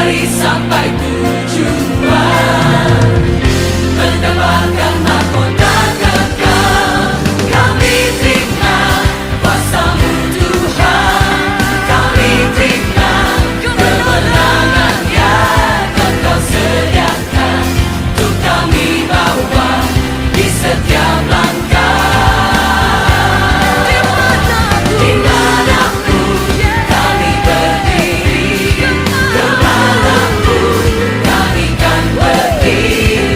berlari sampai tujuan, mendapatkan mahkota kekal. Kami terima kuasa-Mu Tuhan, kami terima kemenangan yang Engkau sediakan untuk kami bawa di setiap langkah. Dimanapun kami berdiri, kemanapun kami kan pergi,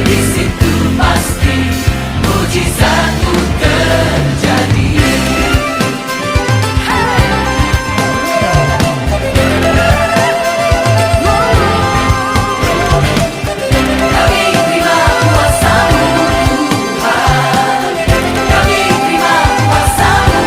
di situ pasti mujizat-Mu terjadi. Kami terima kuasa-Mu Tuhan, kami terima kuasa-Mu.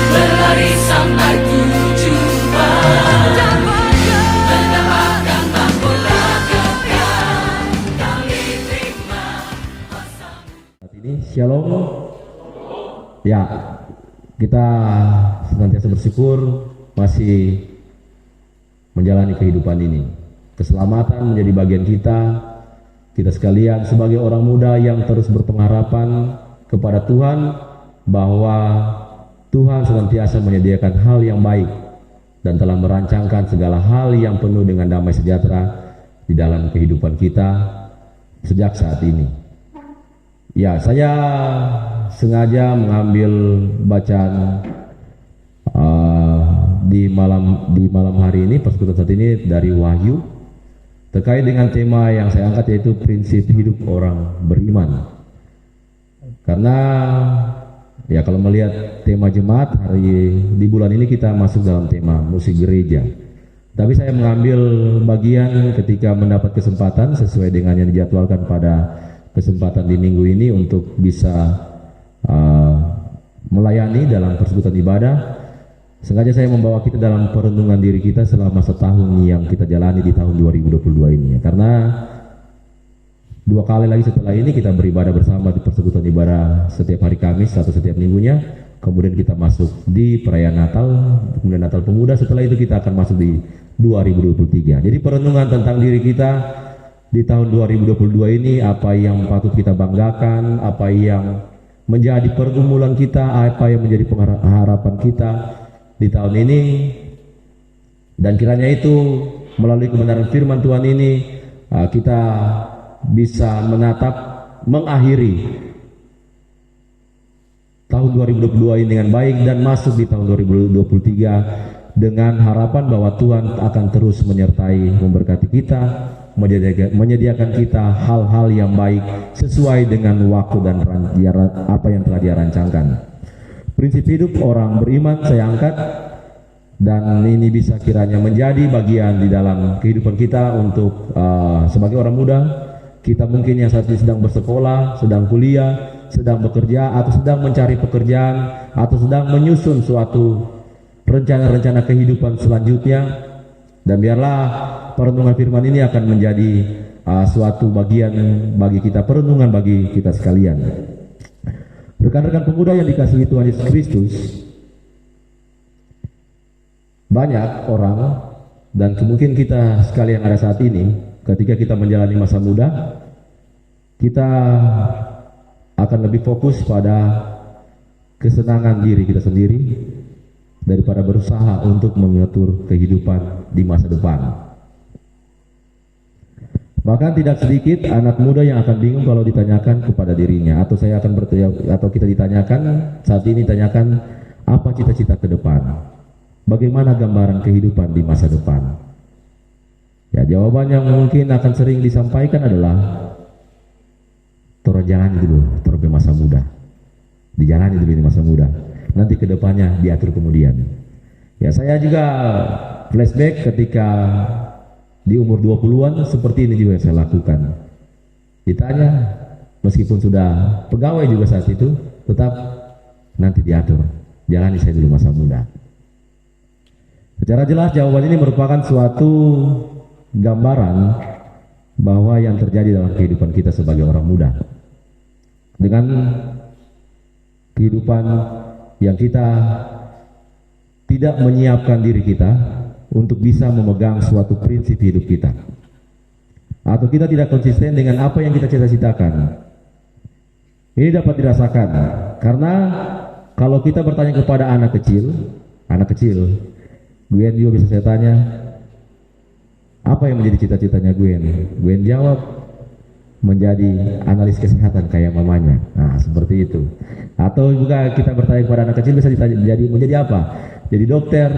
Berlari sampai tujuan, mendapatkan mahkota kekal. Kami terima kuasa-Mu. Saat ini Shalom. Ya, kita senantiasa bersyukur masih menjalani kehidupan ini. Keselamatan menjadi bagian kita. Kita sekalian sebagai orang muda yang terus berpengharapan kepada Tuhan bahwa Tuhan senantiasa menyediakan hal yang baik dan telah merancangkan segala hal yang penuh dengan damai sejahtera di dalam kehidupan kita sejak saat ini. Ya, saya sengaja mengambil bacaan di malam hari ini, persekutuan saat ini dari Wahyu terkait dengan tema yang saya angkat, yaitu prinsip hidup orang beriman. Karena ya kalau melihat tema jemaat hari di bulan ini, kita masuk dalam tema musik gereja. Tapi saya mengambil bagian ketika mendapat kesempatan sesuai dengan yang dijadwalkan pada kesempatan di minggu ini untuk bisa melayani dalam persekutuan ibadah. Sengaja saya membawa kita dalam perenungan diri kita selama setahun yang kita jalani di tahun 2022 ini ya. Karena 2 kali lagi setelah ini kita beribadah bersama di persekutuan ibadah setiap hari Kamis atau setiap minggunya. Kemudian kita masuk di perayaan Natal, kemudian Natal Pemuda. Setelah itu kita akan masuk di 2023. Jadi perenungan tentang diri kita di tahun 2022 ini, apa yang patut kita banggakan, apa yang menjadi pergumulan kita, apa yang menjadi harapan kita di tahun ini. Dan kiranya itu melalui kebenaran firman Tuhan ini kita bisa menatap mengakhiri tahun 2022 ini dengan baik dan masuk di tahun 2023 dengan harapan bahwa Tuhan akan terus menyertai, memberkati kita, menyediakan kita hal-hal yang baik sesuai dengan waktu dan apa yang telah Dia rancangkan. Prinsip hidup orang beriman saya angkat, dan ini bisa kiranya menjadi bagian di dalam kehidupan kita untuk sebagai orang muda. Kita mungkin yang saat ini sedang bersekolah, sedang kuliah, sedang bekerja, atau sedang mencari pekerjaan, atau sedang menyusun suatu rencana-rencana kehidupan selanjutnya. Dan biarlah perenungan firman ini akan menjadi suatu bagian bagi kita, perenungan bagi kita sekalian. Rekan-rekan pemuda yang dikasihi Tuhan Yesus Kristus, banyak orang, dan mungkin kita sekalian ada saat ini, ketika kita menjalani masa muda, kita akan lebih fokus pada kesenangan diri kita sendiri daripada berusaha untuk mengatur kehidupan di masa depan. Bahkan tidak sedikit anak muda yang akan bingung kalau ditanyakan kepada dirinya, atau saya akan bertanya, atau kita ditanyakan saat ini, tanyakan apa cita-cita ke depan, bagaimana gambaran kehidupan di masa depan. Ya, jawaban yang mungkin akan sering disampaikan adalah turun jalan dulu, turun di masa muda, dijalani dulu di masa muda, nanti kedepannya diatur kemudian. Ya, saya juga flashback ketika di umur 20-an seperti ini juga yang saya lakukan. Ditanya, meskipun sudah pegawai juga saat itu, tetap nanti diatur, jalani saya dulu masa muda. Secara jelas jawaban ini merupakan suatu gambaran bahwa yang terjadi dalam kehidupan kita sebagai orang muda, dengan kehidupan yang kita tidak menyiapkan diri kita untuk bisa memegang suatu prinsip hidup kita, atau kita tidak konsisten dengan apa yang kita cita-citakan. Ini dapat dirasakan karena kalau kita bertanya kepada anak kecil, Gwen juga bisa saya tanya, apa yang menjadi cita-citanya Gwen? Gwen jawab, menjadi analis kesehatan kayak mamanya. Nah, seperti itu. Atau juga kita bertanya kepada anak kecil, bisa ditanya menjadi apa? Jadi dokter,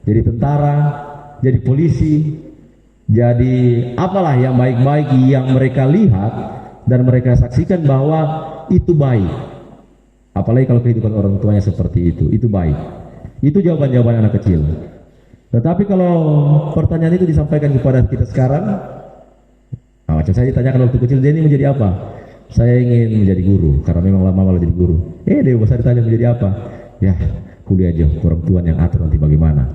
jadi tentara, jadi polisi, jadi apalah yang baik-baik yang mereka lihat dan mereka saksikan bahwa itu baik. Apalagi kalau kehidupan orang tuanya seperti itu baik. Itu jawaban-jawaban anak kecil. Tetapi kalau pertanyaan itu disampaikan kepada kita sekarang, macam saya ditanyakan waktu kecil, Denny menjadi apa? Saya ingin menjadi guru, karena memang lama malah jadi guru. Dewasa ditanya menjadi apa? Ya, kuliah aja, orang tuan yang atur nanti bagaimana.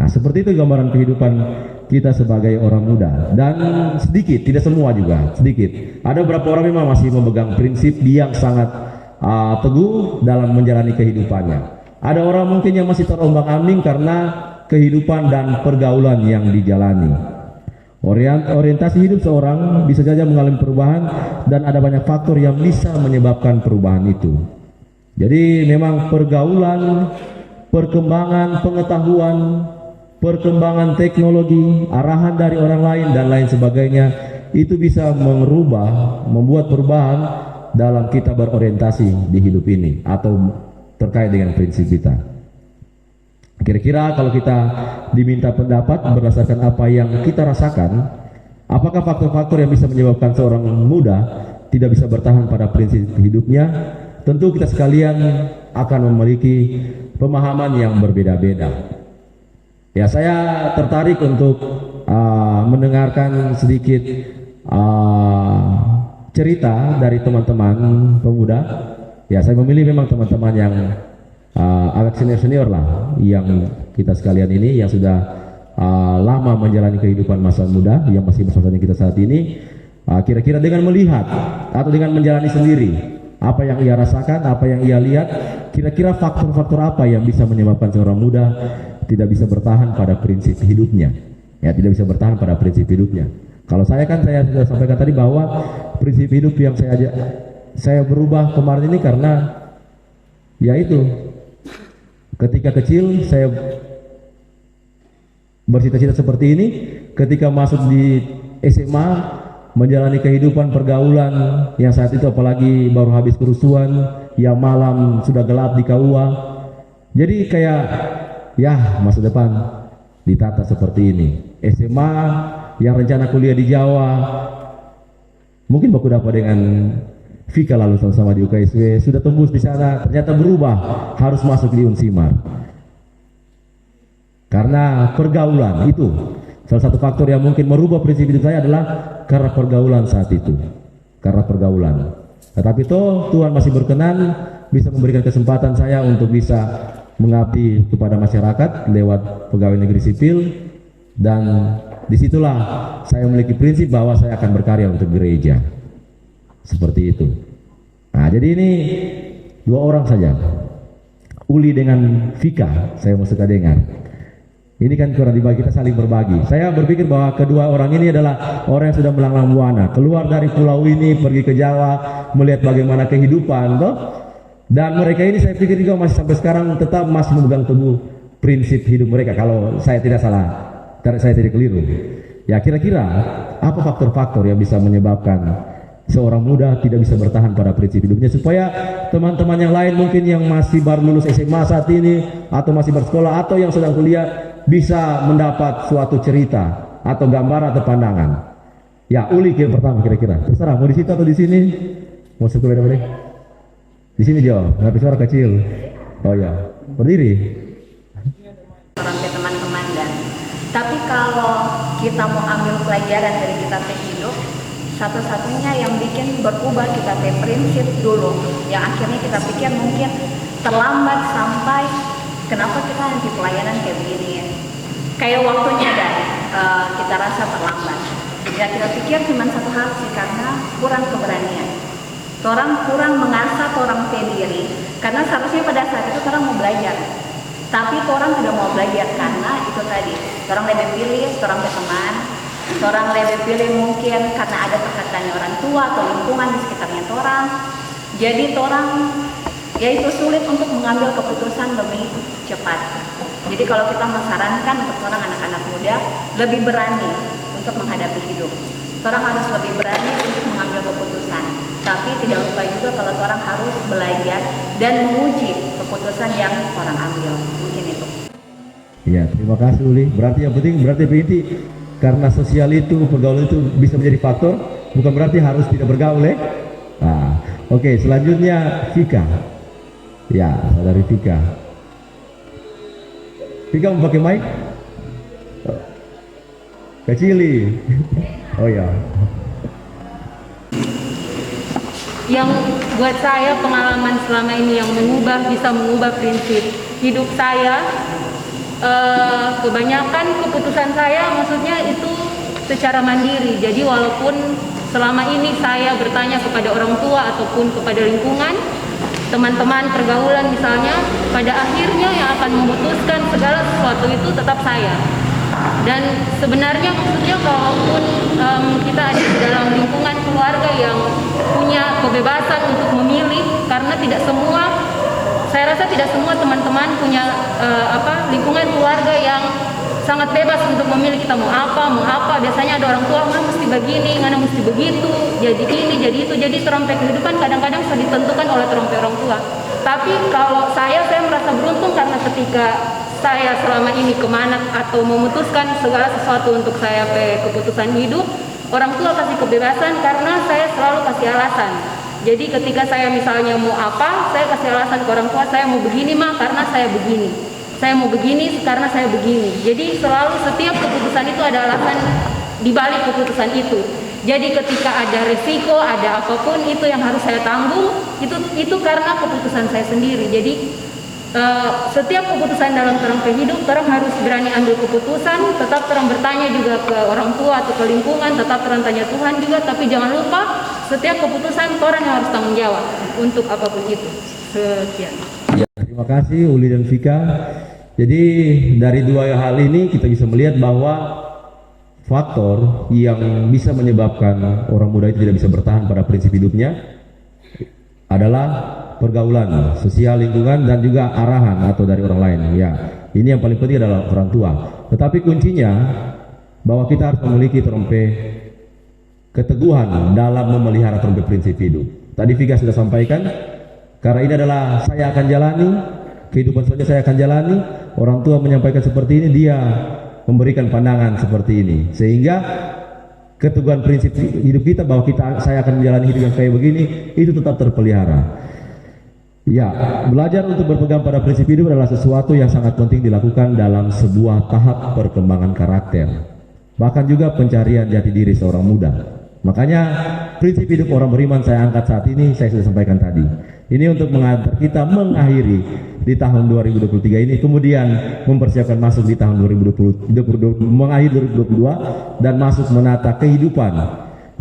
Nah, seperti itu gambaran kehidupan kita sebagai orang muda. Dan sedikit, tidak semua juga, sedikit. Ada beberapa orang memang masih memegang prinsip yang sangat teguh dalam menjalani kehidupannya. Ada orang mungkin yang masih terombang-ambing karena kehidupan dan pergaulan yang dijalani. Orientasi hidup seorang bisa saja mengalami perubahan dan ada banyak faktor yang bisa menyebabkan perubahan itu. Jadi memang pergaulan, perkembangan pengetahuan, perkembangan teknologi, arahan dari orang lain dan lain sebagainya itu bisa membuat perubahan dalam kita berorientasi di hidup ini atau terkait dengan prinsip kita. Kira-kira kalau kita diminta pendapat berdasarkan apa yang kita rasakan, apakah faktor-faktor yang bisa menyebabkan seorang muda tidak bisa bertahan pada prinsip hidupnya? Tentu kita sekalian akan memiliki pemahaman yang berbeda-beda. Ya, saya tertarik untuk mendengarkan sedikit cerita dari teman-teman pemuda. Ya, saya memilih memang teman-teman yang agak senior lah, yang kita sekalian ini yang sudah lama menjalani kehidupan masa muda, yang masih bersama kita saat ini. Kira-kira dengan melihat atau dengan menjalani sendiri apa yang ia rasakan, apa yang ia lihat, kira-kira faktor-faktor apa yang bisa menyebabkan seorang muda tidak bisa bertahan pada prinsip hidupnya. Ya, tidak bisa bertahan pada prinsip hidupnya. Kalau saya sudah sampaikan tadi bahwa prinsip hidup yang saya berubah kemarin ini karena yaitu ketika kecil saya bercita-cita seperti ini, ketika masuk di SMA menjalani kehidupan pergaulan yang saat itu apalagi baru habis kerusuhan, yang malam sudah gelap di KUA. Jadi kayak ya masa depan ditata seperti ini. SMA yang rencana kuliah di Jawa, mungkin baku dapat dengan Vika lalu sama-sama di UKSW, sudah tembus di sana, ternyata berubah, harus masuk di Unsimar. Karena pergaulan itu salah satu faktor yang mungkin merubah prinsip hidup saya adalah karena pergaulan saat itu. Karena pergaulan. Tetapi Tuhan masih berkenan bisa memberikan kesempatan saya untuk bisa mengabdi kepada masyarakat lewat pegawai negeri sipil, dan disitulah saya memiliki prinsip bahwa saya akan berkarya untuk gereja. Seperti itu. Nah, jadi ini dua orang saja, Uli dengan Vika, saya mau suka dengar. Ini kan kurang dibagi, kita saling berbagi. Saya berpikir bahwa kedua orang ini adalah orang yang sudah melanglang buana, keluar dari pulau ini, pergi ke Jawa, melihat bagaimana kehidupan, toh. Dan mereka ini saya pikir juga masih sampai sekarang tetap masih memegang teguh prinsip hidup mereka. Kalau saya tidak salah, saya tidak keliru. Ya, kira-kira apa faktor-faktor yang bisa menyebabkan seorang muda tidak bisa bertahan pada prinsip hidupnya, supaya teman-teman yang lain mungkin yang masih baru lulus SMA saat ini atau masih bersekolah atau yang sedang kuliah bisa mendapat suatu cerita atau gambar atau pandangan. Ya, Uli yang pertama kira-kira. Terserah mau di situ atau di sini? Mau sekolah beda boleh? Di sini Jo, tapi suara kecil. Oh ya, berdiri. orang teman-teman. Dan tapi kalau kita mau ambil pelajaran dari kita hidup, satu-satunya yang bikin berubah kita prinsip dulu, yang akhirnya kita pikir mungkin terlambat sampai kenapa kita nanti pelayanan kayak begini ya, kayak waktunya dan kita rasa terlambat. Ya kita pikir cuma satu hal sih, karena kurang keberanian. Orang kurang mengasah orang diri, karena seharusnya pada saat itu orang mau belajar, tapi orang tidak mau belajar karena itu tadi orang lebih pilih orang berteman, orang lebih pilih mungkin karena ada tekanan orang tua atau lingkungan di sekitarnya orang. Jadi orang ya itu sulit untuk mengambil keputusan lebih cepat. Jadi kalau kita mensarankan untuk orang anak-anak muda lebih berani untuk menghadapi hidup, orang harus lebih berani untuk mengambil keputusan. Tapi tidak lupa juga kalau orang harus belajar dan menguji keputusan yang orang ambil. Mungkin itu. Ya, terima kasih Uli. Berarti yang penting, berarti inti karena sosial itu, pergaulan itu bisa menjadi faktor, bukan berarti harus tidak bergaul ya. Nah, oke, selanjutnya Vika. Ya, saudari Vika. Vika mau pakai mic? Kecili. Oh ya. Yang buat saya pengalaman selama ini yang bisa mengubah prinsip hidup saya, kebanyakan keputusan saya maksudnya itu secara mandiri. Jadi walaupun selama ini saya bertanya kepada orang tua ataupun kepada lingkungan, teman-teman pergaulan misalnya, pada akhirnya yang akan memutuskan segala sesuatu itu tetap saya. Dan sebenarnya maksudnya kalaupun kita ada di dalam lingkungan keluarga yang punya kebebasan untuk memilih, karena tidak semua, saya rasa tidak semua teman-teman punya lingkungan keluarga yang sangat bebas untuk memilih kita mau apa. Biasanya ada orang tua, mana mesti begini, mana mesti begitu, jadi ini, jadi itu. Jadi terompet kehidupan kadang-kadang sudah ditentukan oleh terompet orang tua. Tapi kalau saya merasa beruntung karena ketika saya selama ini kemana atau memutuskan segala sesuatu untuk saya keputusan hidup, orang tua kasih kebebasan karena saya selalu kasih alasan. Jadi ketika saya misalnya mau apa, saya kasih alasan ke orang tua, saya mau begini mah karena saya begini, saya mau begini karena saya begini. Jadi selalu setiap keputusan itu ada alasan di balik keputusan itu. Jadi ketika ada resiko, ada apapun itu yang harus saya tanggung, itu karena keputusan saya sendiri. Jadi setiap keputusan dalam terang hidup, orang harus berani ambil keputusan, tetap orang bertanya juga ke orang tua atau ke lingkungan, tetap orang tanya Tuhan juga, tapi jangan lupa setiap keputusan orang yang harus tanggung jawab untuk apapun itu. Sekian. Ya, terima kasih Uli dan Vika. Jadi dari dua hal ini kita bisa melihat bahwa faktor yang bisa menyebabkan orang muda itu tidak bisa bertahan pada prinsip hidupnya adalah pergaulan, sosial, lingkungan, dan juga arahan atau dari orang lain. Ya, ini yang paling penting adalah orang tua. Tetapi kuncinya bahwa kita harus memiliki keteguhan dalam memelihara prinsip hidup. Tadi Vika sudah sampaikan, karena ini adalah saya akan jalani, kehidupan saja saya akan jalani. Orang tua menyampaikan seperti ini, dia memberikan pandangan seperti ini, sehingga keteguhan prinsip hidup kita bahwa saya akan menjalani hidup yang kayak begini itu tetap terpelihara. Ya, belajar untuk berpegang pada prinsip hidup adalah sesuatu yang sangat penting dilakukan dalam sebuah tahap perkembangan karakter, bahkan juga pencarian jati diri seorang muda. Makanya prinsip hidup orang beriman saya angkat saat ini, saya sudah sampaikan tadi. Ini untuk mengantar kita mengakhiri di tahun 2023 ini, kemudian mempersiapkan masuk di tahun 2022, mengakhiri 2022 dan masuk menata kehidupan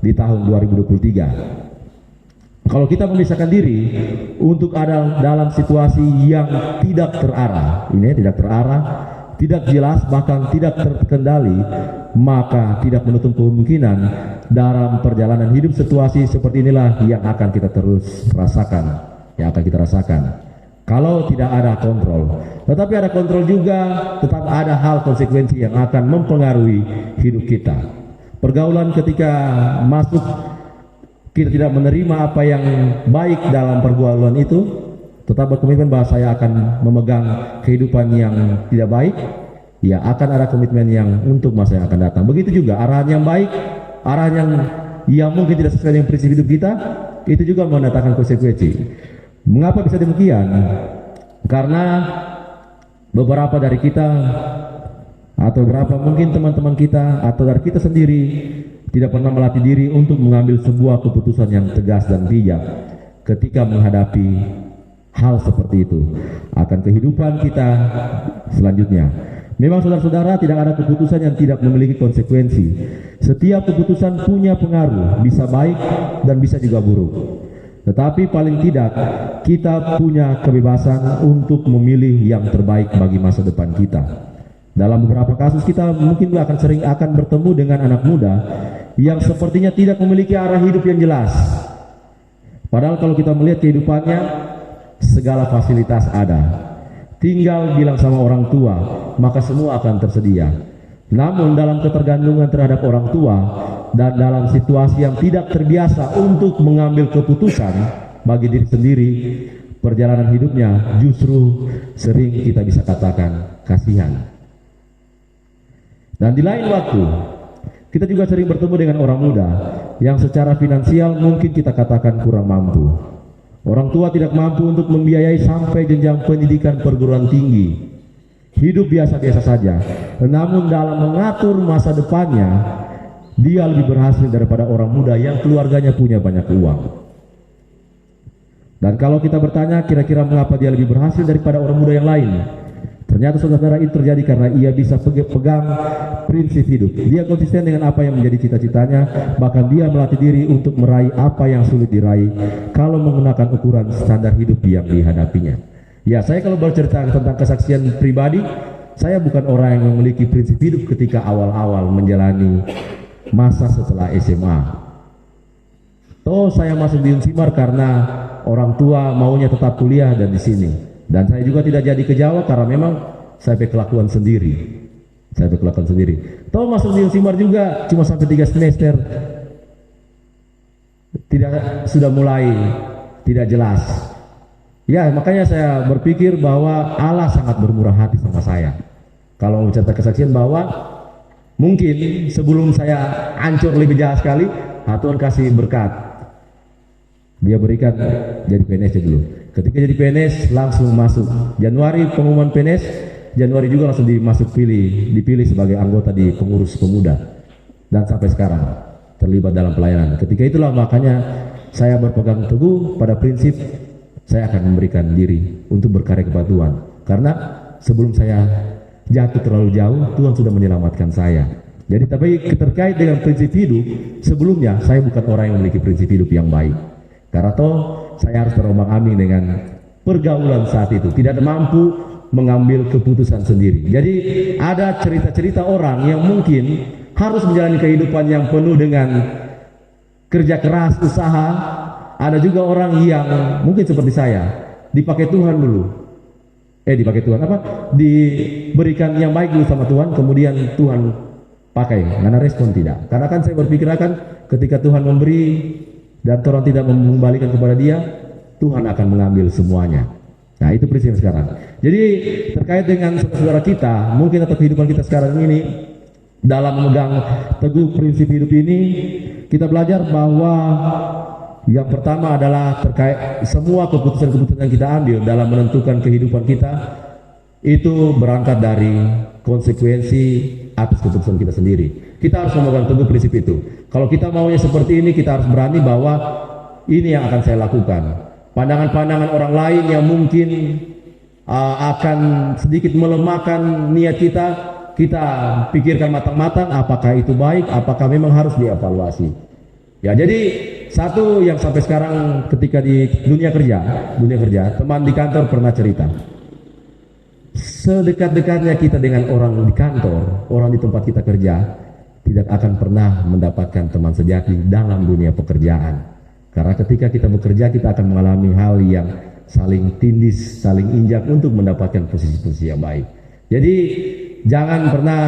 di tahun 2023. Kalau kita memisahkan diri untuk ada dalam situasi yang tidak terarah, ini tidak terarah, tidak jelas, bahkan tidak terkendali, maka tidak menutup kemungkinan dalam perjalanan hidup situasi seperti inilah yang akan kita terus rasakan, yang akan kita rasakan. Kalau tidak ada kontrol, tetapi ada kontrol juga, tetap ada hal konsekuensi yang akan mempengaruhi hidup kita. Pergaulan ketika masuk, kita tidak menerima apa yang baik dalam pergaulan itu, tetap berkomitmen bahwa saya akan memegang kehidupan yang tidak baik, ya akan ada komitmen yang untuk masa yang akan datang. Begitu juga arahan yang baik, arahan yang mungkin tidak sesuai dengan prinsip hidup kita, itu juga mendatangkan konsekuensi. Mengapa bisa demikian? Karena beberapa dari kita atau berapa mungkin teman-teman kita atau dari kita sendiri tidak pernah melatih diri untuk mengambil sebuah keputusan yang tegas dan bijak ketika menghadapi hal seperti itu akan kehidupan kita selanjutnya. Memang saudara-saudara, tidak ada keputusan yang tidak memiliki konsekuensi. Setiap keputusan punya pengaruh, bisa baik dan bisa juga buruk. Tetapi paling tidak kita punya kebebasan untuk memilih yang terbaik bagi masa depan kita. Dalam beberapa kasus kita mungkin akan bertemu dengan anak muda yang sepertinya tidak memiliki arah hidup yang jelas. Padahal kalau kita melihat kehidupannya, segala fasilitas ada. Tinggal bilang sama orang tua, maka semua akan tersedia. Namun dalam ketergantungan terhadap orang tua dan dalam situasi yang tidak terbiasa untuk mengambil keputusan bagi diri sendiri, perjalanan hidupnya justru sering kita bisa katakan kasihan. Dan di lain waktu, kita juga sering bertemu dengan orang muda yang secara finansial mungkin kita katakan kurang mampu. Orang tua tidak mampu untuk membiayai sampai jenjang pendidikan perguruan tinggi. Hidup biasa-biasa saja. Namun dalam mengatur masa depannya, dia lebih berhasil daripada orang muda yang keluarganya punya banyak uang. Dan kalau kita bertanya kira-kira mengapa dia lebih berhasil daripada orang muda yang lain, ternyata saudara-saudara itu terjadi karena ia bisa pegang prinsip hidup. Dia konsisten dengan apa yang menjadi cita-citanya, bahkan dia melatih diri untuk meraih apa yang sulit diraih kalau menggunakan ukuran standar hidup yang dihadapinya. Ya, saya kalau bercerita tentang kesaksian pribadi, saya bukan orang yang memiliki prinsip hidup ketika awal-awal menjalani masa setelah SMA. Toh saya masuk di Unsimar karena orang tua maunya tetap kuliah dan di sini. Dan saya juga tidak jadi ke Jawa karena memang saya kelakuan sendiri. Toh masuk di Unsimar juga cuma sampai 3 semester. Sudah mulai tidak jelas. Ya, makanya saya berpikir bahwa Allah sangat bermurah hati sama saya. Kalau mencerita kesaksian bahwa mungkin sebelum saya hancur lebih jahat sekali, Tuhan kasih berkat. Dia berikan jadi PNS dulu. Ketika jadi PNS langsung masuk. Januari pengumuman PNS, Januari juga langsung dipilih sebagai anggota di pengurus pemuda. Dan sampai sekarang terlibat dalam pelayanan. Ketika itulah makanya saya berpegang teguh pada prinsip saya akan memberikan diri untuk berkarya kepada Tuhan. Karena sebelum saya jatuh terlalu jauh, Tuhan sudah menyelamatkan saya. Jadi tapi terkait dengan prinsip hidup, sebelumnya saya bukan orang yang memiliki prinsip hidup yang baik. Karena toh saya harus terombang-ambing dengan pergaulan saat itu, tidak mampu mengambil keputusan sendiri. Jadi ada cerita-cerita orang yang mungkin harus menjalani kehidupan yang penuh dengan kerja keras, usaha. Ada juga orang yang mungkin seperti saya, dipakai Tuhan dulu. Diberikan yang baik dulu sama Tuhan, kemudian Tuhan pakai. Karena respon tidak. Karena kan saya berpikir akan ketika Tuhan memberi dan orang tidak mengembalikan kepada dia, Tuhan akan mengambil semuanya. Nah, itu prinsip sekarang. Jadi terkait dengan saudara kita, mungkin atau kehidupan kita sekarang ini, dalam memegang teguh prinsip hidup ini, kita belajar bahwa yang pertama adalah terkait semua keputusan-keputusan yang kita ambil dalam menentukan kehidupan kita, itu berangkat dari konsekuensi atas keputusan kita sendiri. Kita harus memegang teguh prinsip itu. Kalau kita maunya seperti ini, kita harus berani bahwa ini yang akan saya lakukan. Pandangan-pandangan orang lain yang mungkin akan sedikit melemahkan niat kita, kita pikirkan matang-matang apakah itu baik, apakah memang harus dievaluasi. Ya, jadi satu yang sampai sekarang ketika di dunia kerja, teman di kantor pernah cerita. Sedekat-dekatnya kita dengan orang di kantor, orang di tempat kita kerja, tidak akan pernah mendapatkan teman sejati dalam dunia pekerjaan. Karena ketika kita bekerja, kita akan mengalami hal yang saling tindis, saling injak untuk mendapatkan posisi-posisi yang baik. Jadi jangan pernah,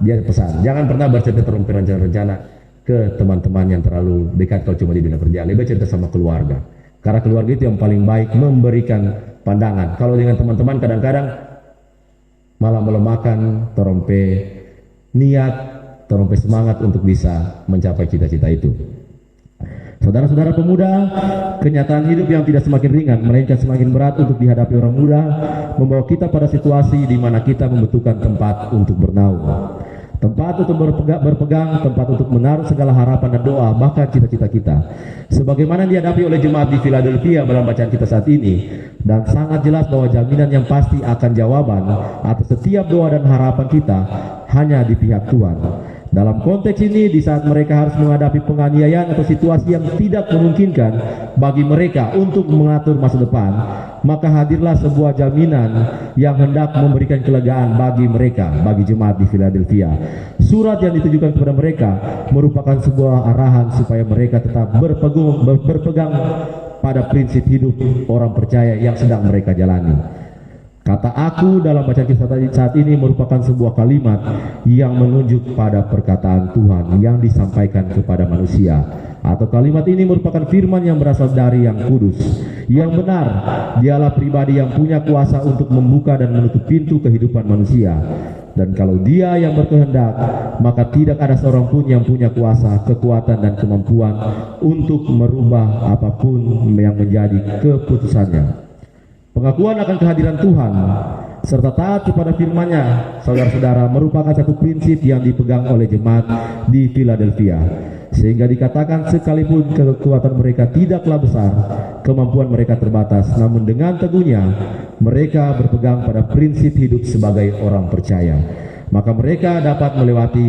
dia pesan, jangan pernah bercerita tentang rencana-rencana ke teman-teman yang terlalu dekat kalau cuma di dunia kerja. Lebih cerita sama keluarga. Karena keluarga itu yang paling baik memberikan pandangan. Kalau dengan teman-teman kadang-kadang malah melemahkan, terompe niat, terompe semangat untuk bisa mencapai cita-cita itu. Saudara-saudara pemuda, kenyataan hidup yang tidak semakin ringan, melainkan semakin berat untuk dihadapi orang muda, membawa kita pada situasi di mana kita membutuhkan tempat untuk bernaung. Tempat untuk berpegang, tempat untuk menaruh segala harapan dan doa, bahkan cita-cita kita. Sebagaimana dihadapi oleh jemaat di Philadelphia dalam bacaan kita saat ini, dan sangat jelas bahwa jaminan yang pasti akan jawaban atas setiap doa dan harapan kita hanya di pihak Tuhan. Dalam konteks ini, di saat mereka harus menghadapi penganiayaan atau situasi yang tidak memungkinkan bagi mereka untuk mengatur masa depan, maka hadirlah sebuah jaminan yang hendak memberikan kelegaan bagi mereka, bagi jemaat di Philadelphia. Surat yang ditujukan kepada mereka merupakan sebuah arahan supaya mereka tetap berpegang pada prinsip hidup orang percaya yang sedang mereka jalani. Kata "aku" dalam bacaan kita saat ini merupakan sebuah kalimat yang menunjuk pada perkataan Tuhan yang disampaikan kepada manusia, atau kalimat ini merupakan firman yang berasal dari Yang Kudus, yang benar. Dialah pribadi yang punya kuasa untuk membuka dan menutup pintu kehidupan manusia, dan kalau Dia yang berkehendak, maka tidak ada seorang pun yang punya kuasa, kekuatan dan kemampuan untuk merubah apapun yang menjadi keputusannya. Pengakuan akan kehadiran Tuhan serta taat kepada firman-Nya, saudara-saudara, merupakan satu prinsip yang dipegang oleh jemaat di Philadelphia, sehingga dikatakan sekalipun kekuatan mereka tidaklah besar, kemampuan mereka terbatas, namun dengan teguhnya mereka berpegang pada prinsip hidup sebagai orang percaya, maka mereka dapat melewati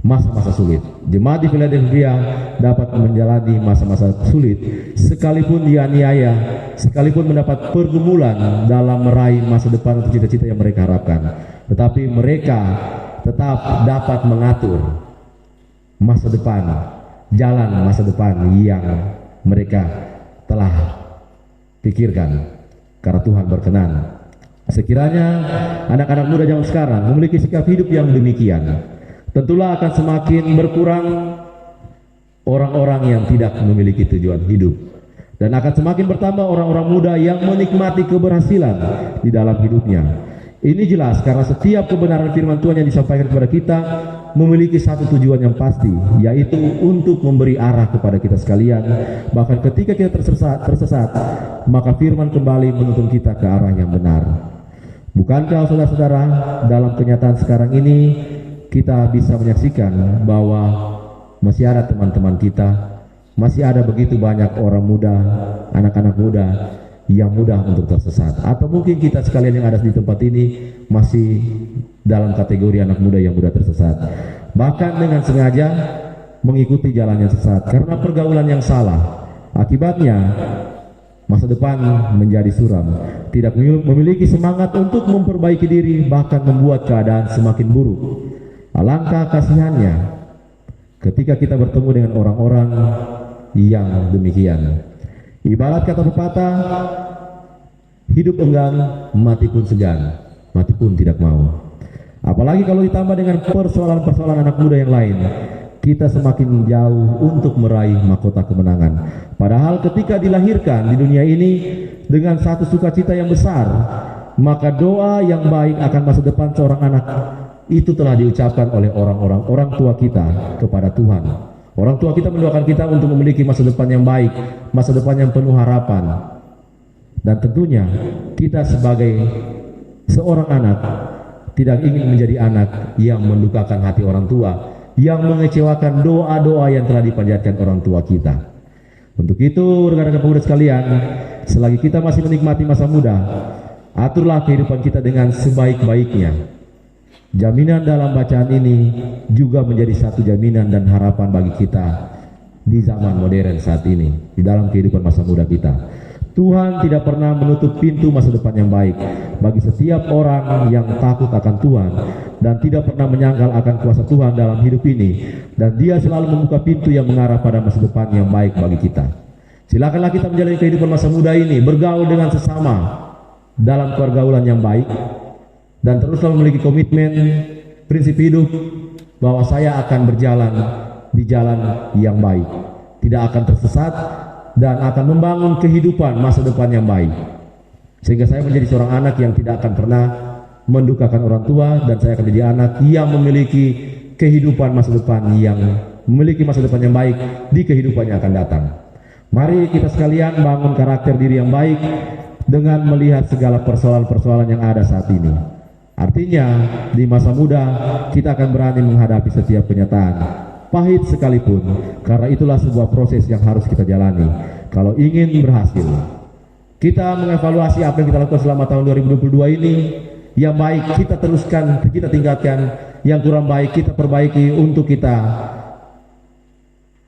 masa-masa sulit. Jemaat di Philadelphia dapat menjalani masa-masa sulit sekalipun dianiaya, sekalipun mendapat pergumulan dalam meraih masa depan atau cita-cita yang mereka harapkan, tetapi mereka tetap dapat mengatur masa depan, jalan masa depan yang mereka telah pikirkan, karena Tuhan berkenan. Sekiranya anak-anak muda zaman sekarang memiliki sikap hidup yang demikian, tentulah akan semakin berkurang orang-orang yang tidak memiliki tujuan hidup, dan akan semakin bertambah orang-orang muda yang menikmati keberhasilan di dalam hidupnya. Ini jelas karena setiap kebenaran firman Tuhan yang disampaikan kepada kita memiliki satu tujuan yang pasti, yaitu untuk memberi arah kepada kita sekalian. Bahkan ketika kita tersesat, maka firman kembali menuntun kita ke arah yang benar. Bukankah saudara-saudara, dalam kenyataan sekarang ini kita bisa menyaksikan bahwa masih ada teman-teman kita, masih ada begitu banyak orang muda, anak-anak muda yang mudah untuk tersesat, atau mungkin kita sekalian yang ada di tempat ini masih dalam kategori anak muda yang mudah tersesat, bahkan dengan sengaja mengikuti jalan yang sesat karena pergaulan yang salah. Akibatnya masa depan menjadi suram, tidak memiliki semangat untuk memperbaiki diri, bahkan membuat keadaan semakin buruk. Alangkah kasihannya ketika kita bertemu dengan orang-orang yang demikian. Ibarat kata pepatah, hidup enggan, mati pun segan, mati pun tidak mau. Apalagi kalau ditambah dengan persoalan-persoalan anak muda yang lain, kita semakin jauh untuk meraih mahkota kemenangan. Padahal ketika dilahirkan di dunia ini dengan satu sukacita yang besar, maka doa yang baik akan masa depan seorang anak itu telah diucapkan oleh orang tua kita kepada Tuhan. Orang tua kita mendoakan kita untuk memiliki masa depan yang baik, masa depan yang penuh harapan. Dan tentunya kita sebagai seorang anak tidak ingin menjadi anak yang mendukakan hati orang tua, yang mengecewakan doa-doa yang telah dipanjatkan orang tua kita. Untuk itu, rekan-rekan pemuda sekalian, selagi kita masih menikmati masa muda, aturlah kehidupan kita dengan sebaik-baiknya. Jaminan dalam bacaan ini juga menjadi satu jaminan dan harapan bagi kita di zaman modern saat ini, di dalam kehidupan masa muda kita. Tuhan tidak pernah menutup pintu masa depan yang baik bagi setiap orang yang takut akan Tuhan dan tidak pernah menyangkal akan kuasa Tuhan dalam hidup ini, dan Dia selalu membuka pintu yang mengarah pada masa depan yang baik bagi kita. Silakanlah kita menjalani kehidupan masa muda ini bergaul dengan sesama dalam pergaulan yang baik, dan teruslah memiliki komitmen prinsip hidup bahwa saya akan berjalan di jalan yang baik, tidak akan tersesat, dan akan membangun kehidupan masa depan yang baik, sehingga saya menjadi seorang anak yang tidak akan pernah mendukakan orang tua, dan saya akan menjadi anak yang memiliki kehidupan masa depan yang memiliki masa depan yang baik di kehidupan yang akan datang. Mari kita sekalian bangun karakter diri yang baik dengan melihat segala persoalan-persoalan yang ada saat ini. Artinya, di masa muda kita akan berani menghadapi setiap kenyataan, pahit sekalipun, karena itulah sebuah proses yang harus kita jalani. Kalau ingin berhasil, kita mengevaluasi apa yang kita lakukan selama tahun 2022 ini. Yang baik kita teruskan, kita tingkatkan. Yang kurang baik kita perbaiki untuk kita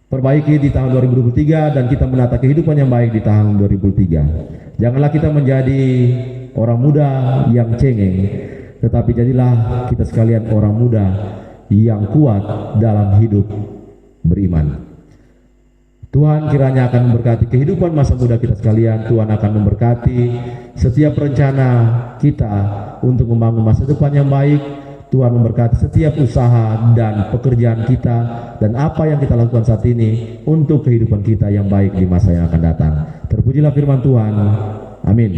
perbaiki di tahun 2023 dan kita menata kehidupan yang baik di tahun 2023. Janganlah kita menjadi orang muda yang cengeng, tetapi jadilah kita sekalian orang muda yang kuat dalam hidup beriman. Tuhan kiranya akan memberkati kehidupan masa muda kita sekalian. Tuhan akan memberkati setiap rencana kita untuk membangun masa depan yang baik. Tuhan memberkati setiap usaha dan pekerjaan kita dan apa yang kita lakukan saat ini untuk kehidupan kita yang baik di masa yang akan datang. Terpujilah firman Tuhan. Amin.